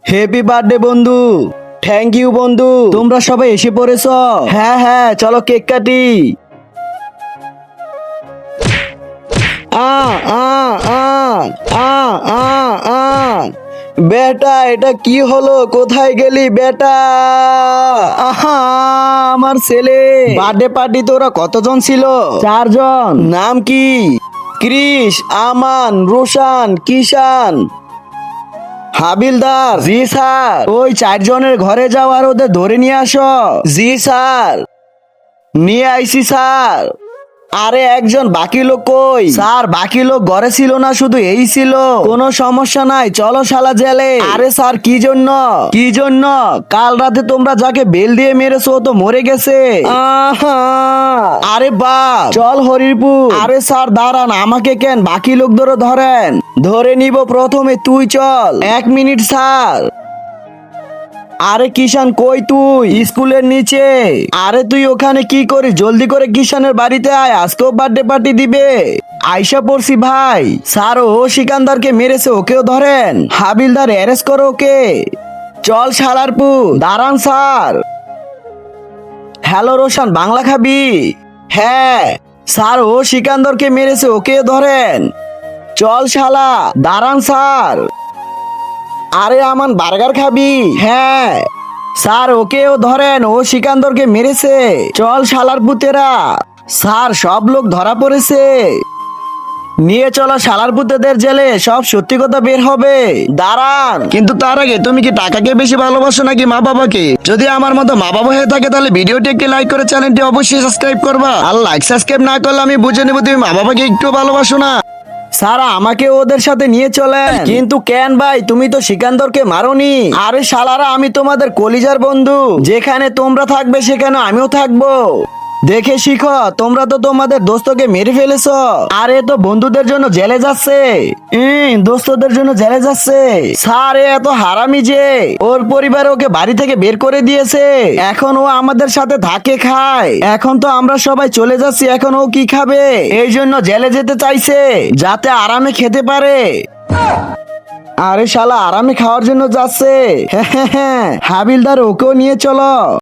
Happy birthday বন্ধু। Thank you বন্ধু, তোমরা সবাই এসে পড়েছ। হ্যাঁ হ্যাঁ, চলো কেক কাটি। আ আ আ আ আ আ বেটা, এটা কি হলো? কোথায় গেলি বেটা? আহা, আমার ছেলে। বার্থডে পার্টি তোরা কতজন ছিল? 4 জন। নাম কি? ক্রিস, আমান, রোশান, কিষান, হাবিলদার। জি স্যার। ওই 4 জনের ঘরে যাও আর ওদের ধরে নিয়ে আসো। জি স্যার। নিয়ে আইছি স্যার। আরে একজন বাকি লোক কই? স্যার বাকি লোক ঘরে ছিল না, শুধু এই ছিল। কোনো সমস্যা নাই, চলো শালা জেলে। আরে স্যার কি জন্য? কি জন্য? কাল রাতে তোমরা যাকে বেল দিয়ে মেরেছো ও তো মরে গেছে। আহা! আরে বাপ, চল হরিপুর। আরে স্যার দাঁড়ান, আমাকে কেন, বাকি লোকদেরও ধরেন। ধরে নিব, প্রথমে তুই চল। 1 মিনিট স্যার। আরে কিষান কই তুই? স্কুলের নিচে। আরে তুই ওখানে কি করিস? জলদি করে কিষানের বাড়িতে আয়, আজকেও বার্থডে পার্টি দিবে। আইসা পড়ছি ভাই। স্যার ও সিকান্দারকে মেরেছে, ওকেও ধরেন। হাবিলদার অ্যারেস্ট করো ওকে। চল শালারপু। দাঁড়ান স্যার। হ্যালো রোশান, বাংলা খাবি? হ্যাঁ স্যার, ও সিকান্দরকে মেরেছে, ওকেও ধরেন। চল শালা। দাঁড়ান স্যার। আরে আমান, বার্গার খাবি? হ্যাঁ স্যার, ওকেও ধরেন, ও সিকান্দরকে মেরেছে। চল শালার পুতেরা। স্যার সব লোক ধরা পড়েছে। নিয়ে চলো শালার পুতেদের জেলে, সব সত্যি কথা বের হবে। দাঁড়ান, কিন্তু তার আগে তুমি কি টাকাকে বেশি ভালোবাসো নাকি মা বাবাকে? যদি আমার মতো মা বাবা হয়ে থাকে তাহলে ভিডিওটি একটি লাইক করে চ্যানেলটি অবশ্যই সাবস্ক্রাইব করবা। আর লাইক সাবস্ক্রাইব না করলে আমি বুঝে নেবো তুমি মা বাবাকে একটু ভালোবাসো না। সারা আমাকে ওদের সাথে নিয়ে চলেন। কিন্তু কেন ভাই, তুমি তো সিকান্দরকে মারোনি। আরে শালারা, আমি তোমাদের কলিজার বন্ধু। যেখানে তোমরা থাকবে সেখানে আমিও থাকবো। দেখে শিখো, তোমরা তো তোমাদের দোস্তকে মেরে ফেলেছো। আরে তো বন্ধুদের জন্য জেলে যাচ্ছে। দোস্তদের জন্য জেলে যাচ্ছে। স্যার এ এত হারামি যে ওর পরিবার ওকে বাড়ি থেকে বের করে দিয়েছে। এখন ও আমাদের সাথে থাকে, খায়। এখন তো আমরা সবাই চলে যাচ্ছি, এখন ও কি খাবে? এই জন্য জেলে যেতে চাইছে, যাতে আরামে খেতে পারে। আরে শালা আরামে খাওয়ার জন্য যাচ্ছে। হ্যাঁ হ্যাঁ হ্যাঁ, হাবিলদার ওকেও নিয়ে চলো।